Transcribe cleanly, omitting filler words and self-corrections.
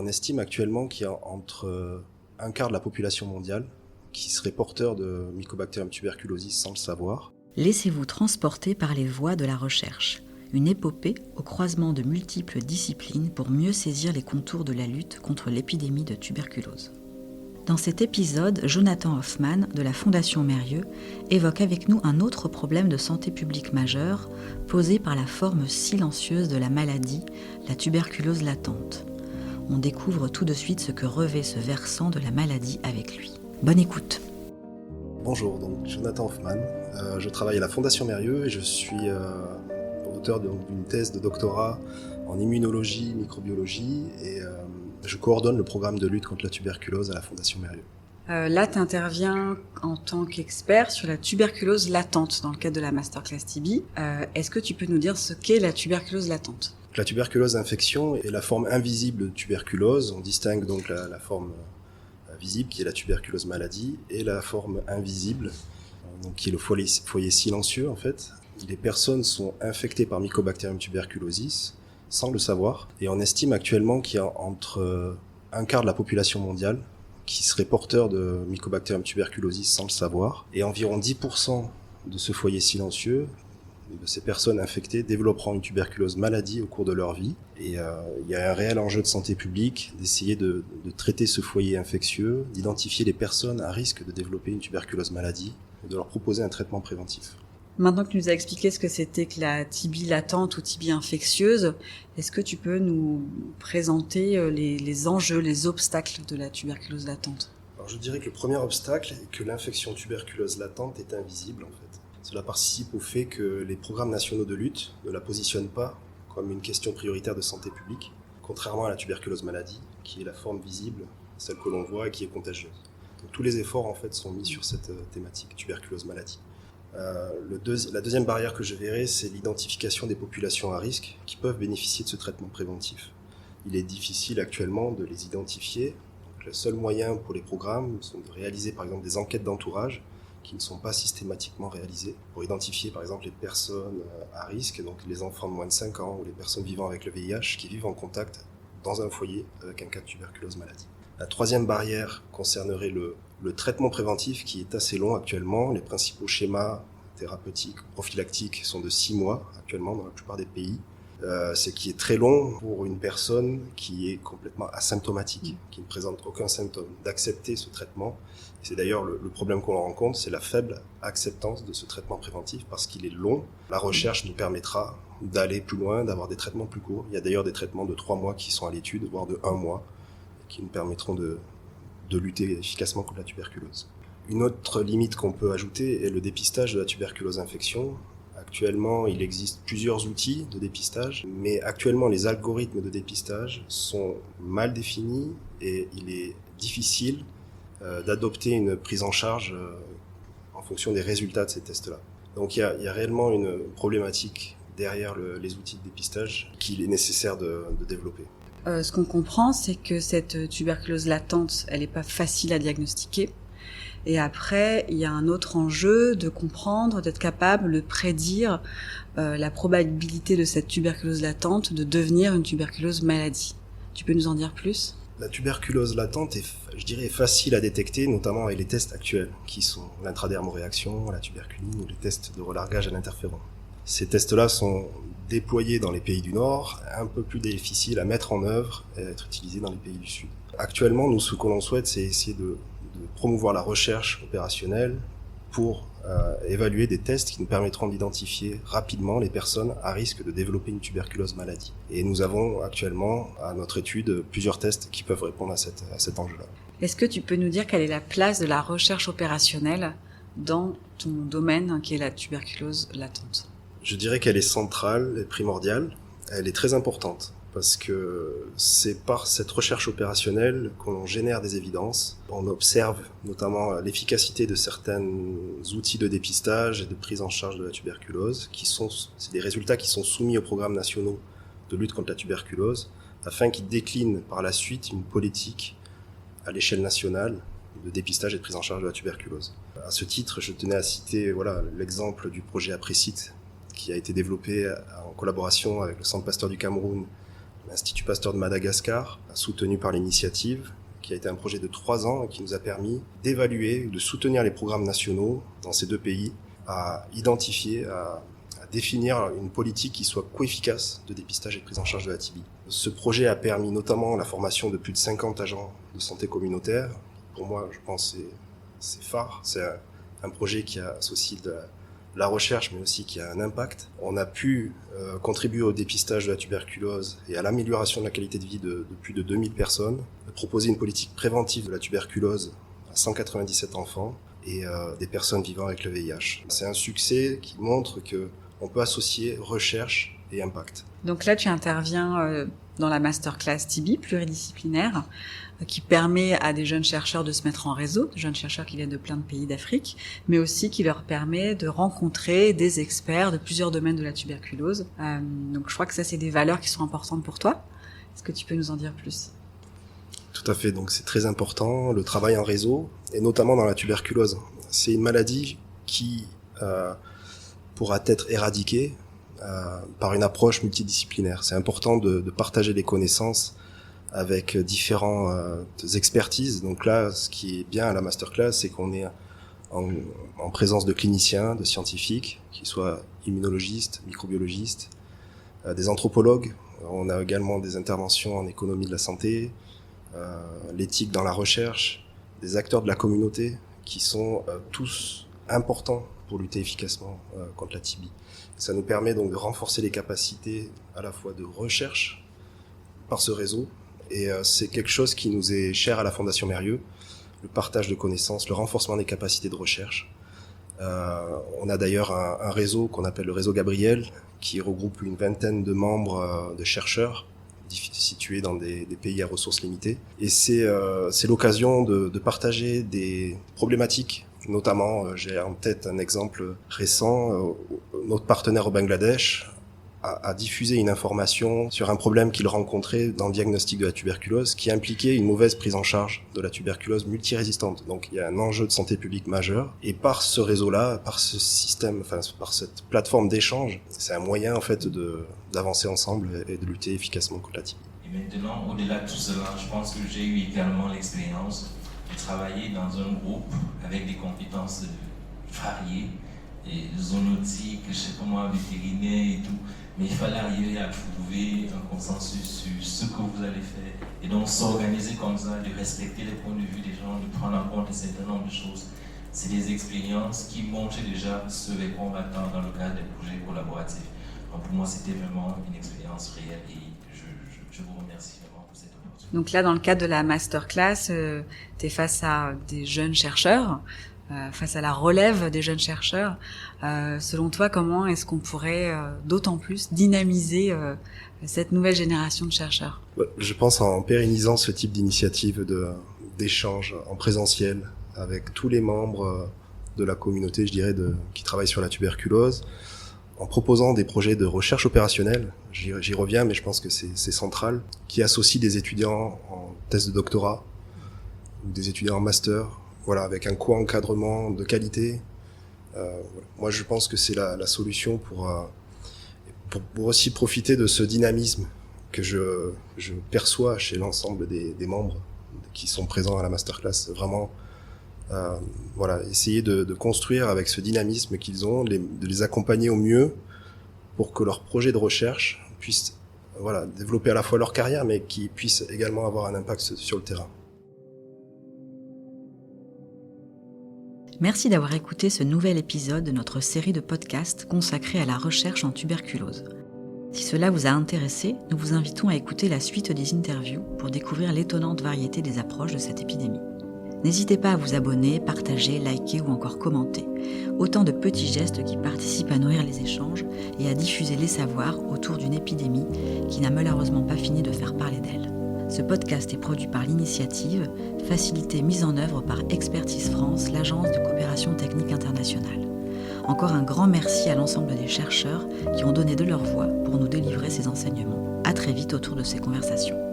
On estime actuellement qu'il y a entre un quart de la population mondiale qui serait porteur de Mycobacterium tuberculosis sans le savoir. Laissez-vous transporter par les voies de la recherche. Une épopée au croisement de multiples disciplines pour mieux saisir les contours de la lutte contre l'épidémie de tuberculose. Dans cet épisode, Jonathan Hoffman, de la Fondation Mérieux, évoque avec nous un autre problème de santé publique majeur posé par la forme silencieuse de la maladie, la tuberculose latente. On découvre tout de suite ce que revêt ce versant de la maladie avec lui. Bonne écoute. Bonjour, donc Jonathan Hoffman. Je travaille à la Fondation Mérieux et je suis auteur d'une thèse de doctorat en immunologie, microbiologie et je coordonne le programme de lutte contre la tuberculose à la Fondation Mérieux. Là, tu interviens en tant qu'expert sur la tuberculose latente dans le cadre de la Masterclass TB. Est-ce que tu peux nous dire ce qu'est la tuberculose latente ? La tuberculose infection est la forme invisible de tuberculose. On distingue donc la forme visible qui est la tuberculose maladie et la forme invisible donc qui est le foyer silencieux en fait. Les personnes sont infectées par Mycobacterium tuberculosis sans le savoir et on estime actuellement qu'il y a entre un quart de la population mondiale qui serait porteur de Mycobacterium tuberculosis sans le savoir et environ 10% de ce foyer silencieux, de ces personnes infectées, développeront une tuberculose maladie au cours de leur vie. Et il y a un réel enjeu de santé publique d'essayer de traiter ce foyer infectieux, d'identifier les personnes à risque de développer une tuberculose maladie et de leur proposer un traitement préventif. Maintenant que tu nous as expliqué ce que c'était que la TB latente ou TB infectieuse, est-ce que tu peux nous présenter les enjeux, les obstacles de la tuberculose latente ? Alors je dirais que le premier obstacle est que l'infection tuberculose latente est invisible en fait. Cela participe au fait que les programmes nationaux de lutte ne la positionnent pas comme une question prioritaire de santé publique, contrairement à la tuberculose maladie, qui est la forme visible, celle que l'on voit et qui est contagieuse. Donc, tous les efforts en fait sont mis sur cette thématique, tuberculose maladie. La deuxième barrière que je verrai, c'est l'identification des populations à risque qui peuvent bénéficier de ce traitement préventif. Il est difficile actuellement de les identifier. Donc, le seul moyen pour les programmes sont de réaliser par exemple des enquêtes d'entourage qui ne sont pas systématiquement réalisées pour identifier par exemple les personnes à risque, donc les enfants de moins de 5 ans ou les personnes vivant avec le VIH qui vivent en contact dans un foyer avec un cas de tuberculose maladie. La troisième barrière concernerait le traitement préventif qui est assez long actuellement. Les principaux schémas thérapeutiques, prophylactiques sont de 6 mois actuellement dans la plupart des pays. Ce qui est très long pour une personne qui est complètement asymptomatique, qui ne présente aucun symptôme, d'accepter ce traitement. C'est d'ailleurs le problème qu'on rencontre, c'est la faible acceptance de ce traitement préventif parce qu'il est long. La recherche nous permettra d'aller plus loin, d'avoir des traitements plus courts. Il y a d'ailleurs des traitements de 3 mois qui sont à l'étude, voire de 1 mois, qui nous permettront de lutter efficacement contre la tuberculose. Une autre limite qu'on peut ajouter est le dépistage de la tuberculose infection. Actuellement, il existe plusieurs outils de dépistage, mais actuellement, les algorithmes de dépistage sont mal définis et il est difficile d'adopter une prise en charge en fonction des résultats de ces tests-là. Donc il y a réellement une problématique derrière les outils de dépistage qu'il est nécessaire de développer. Ce qu'on comprend, c'est que cette tuberculose latente, elle n'est pas facile à diagnostiquer. Et après, il y a un autre enjeu de comprendre, d'être capable de prédire la probabilité de cette tuberculose latente de devenir une tuberculose maladie. Tu peux nous en dire plus ? La tuberculose latente est, je dirais, facile à détecter, notamment avec les tests actuels, qui sont l'intradermoréaction, la tuberculine ou les tests de relargage à l'interféron. Ces tests-là sont déployés dans les pays du Nord, un peu plus difficiles à mettre en œuvre et à être utilisés dans les pays du Sud. Actuellement, nous, ce que l'on souhaite, c'est essayer de promouvoir la recherche opérationnelle pour évaluer des tests qui nous permettront d'identifier rapidement les personnes à risque de développer une tuberculose maladie. Et nous avons actuellement à notre étude plusieurs tests qui peuvent répondre à cet enjeu-là. Est-ce que tu peux nous dire quelle est la place de la recherche opérationnelle dans ton domaine qui est la tuberculose latente ? Je dirais qu'elle est centrale et primordiale. Elle est très importante. Parce que c'est par cette recherche opérationnelle qu'on génère des évidences. On observe notamment l'efficacité de certains outils de dépistage et de prise en charge de la tuberculose, c'est des résultats qui sont soumis aux programmes nationaux de lutte contre la tuberculose, afin qu'ils déclinent par la suite une politique à l'échelle nationale de dépistage et de prise en charge de la tuberculose. À ce titre, je tenais à citer l'exemple du projet APRECIT qui a été développé en collaboration avec le Centre Pasteur du Cameroun l'Institut Pasteur de Madagascar, soutenu par l'initiative, qui a été un projet de 3 ans et qui nous a permis d'évaluer, de soutenir les programmes nationaux dans ces 2 pays, à identifier, à définir une politique qui soit coefficace de dépistage et de prise en charge de la TB. Ce projet a permis notamment la formation de plus de 50 agents de santé communautaire. Pour moi, je pense que c'est phare. C'est un projet qui associe de la recherche, mais aussi qui a un impact. On a pu contribuer au dépistage de la tuberculose et à l'amélioration de la qualité de vie de plus de 2000 personnes, proposer une politique préventive de la tuberculose à 197 enfants et des personnes vivant avec le VIH. C'est un succès qui montre qu'on peut associer recherche et impact. Donc là, tu interviens dans la masterclass TB pluridisciplinaire qui permet à des jeunes chercheurs de se mettre en réseau, de jeunes chercheurs qui viennent de plein de pays d'Afrique, mais aussi qui leur permet de rencontrer des experts de plusieurs domaines de la tuberculose. Donc je crois que ça, c'est des valeurs qui sont importantes pour toi. Est-ce que tu peux nous en dire plus ? Tout à fait, donc c'est très important, le travail en réseau, et notamment dans la tuberculose. C'est une maladie qui pourra être éradiquée par une approche multidisciplinaire. C'est important de partager les connaissances avec différentes expertises. Donc là, ce qui est bien à la masterclass, c'est qu'on est en présence de cliniciens, de scientifiques, qu'ils soient immunologistes, microbiologistes, des anthropologues. On a également des interventions en économie de la santé, l'éthique dans la recherche, des acteurs de la communauté qui sont tous importants pour lutter efficacement contre la TB. Ça nous permet donc de renforcer les capacités à la fois de recherche par ce réseau, et c'est quelque chose qui nous est cher à la Fondation Mérieux, le partage de connaissances, le renforcement des capacités de recherche. On a d'ailleurs un réseau qu'on appelle le réseau Gabriel, qui regroupe une vingtaine de membres de chercheurs situés dans des pays à ressources limitées. Et c'est l'occasion de partager des problématiques. Notamment, j'ai en tête un exemple récent, notre partenaire au Bangladesh a diffusé une information sur un problème qu'il rencontrait dans le diagnostic de la tuberculose qui impliquait une mauvaise prise en charge de la tuberculose multirésistante. Donc il y a un enjeu de santé publique majeur, et par ce réseau-là, par ce système, enfin par cette plateforme d'échange, c'est un moyen en fait d'avancer ensemble et de lutter efficacement contre la TB. Et maintenant, au-delà de tout cela, je pense que j'ai eu également l'expérience de travailler dans un groupe avec des compétences variées, et zoonotiques, je sais pas moi, vétérinaires et tout. Mais il fallait arriver à trouver un consensus sur ce que vous allez faire. Et donc s'organiser comme ça, de respecter les points de vue des gens, de prendre en compte un certain nombre de choses. C'est des expériences qui montrent déjà ce vers quoi on va attendre dans le cadre des projets collaboratifs. Donc pour moi, c'était vraiment une expérience réelle et je vous remercie vraiment pour cette opportunité. Donc là, dans le cadre de la masterclass, tu es face à des jeunes chercheurs, face à la relève des jeunes chercheurs. Selon toi, comment est-ce qu'on pourrait d'autant plus dynamiser cette nouvelle génération de chercheurs ? Je pense en pérennisant ce type d'initiative d'échange en présentiel avec tous les membres de la communauté, je dirais, qui travaillent sur la tuberculose, en proposant des projets de recherche opérationnelle, j'y reviens, mais je pense que c'est central, qui associent des étudiants en thèse de doctorat ou des étudiants en master, voilà, avec un co-encadrement de qualité. Voilà. Moi, je pense que c'est la solution pour aussi profiter de ce dynamisme que je perçois chez l'ensemble des membres qui sont présents à la masterclass. Vraiment, voilà, essayer de construire avec ce dynamisme qu'ils ont, de les accompagner au mieux pour que leur projet de recherche puisse, voilà, développer à la fois leur carrière, mais qu'ils puissent également avoir un impact sur le terrain. Merci d'avoir écouté ce nouvel épisode de notre série de podcasts consacrée à la recherche en tuberculose. Si cela vous a intéressé, nous vous invitons à écouter la suite des interviews pour découvrir l'étonnante variété des approches de cette épidémie. N'hésitez pas à vous abonner, partager, liker ou encore commenter. Autant de petits gestes qui participent à nourrir les échanges et à diffuser les savoirs autour d'une épidémie qui n'a malheureusement pas fini de faire parler d'elle. Ce podcast est produit par l'Initiative, facilité mise en œuvre par Expertise France, l'agence de coopération technique internationale. Encore un grand merci à l'ensemble des chercheurs qui ont donné de leur voix pour nous délivrer ces enseignements. À très vite autour de ces conversations.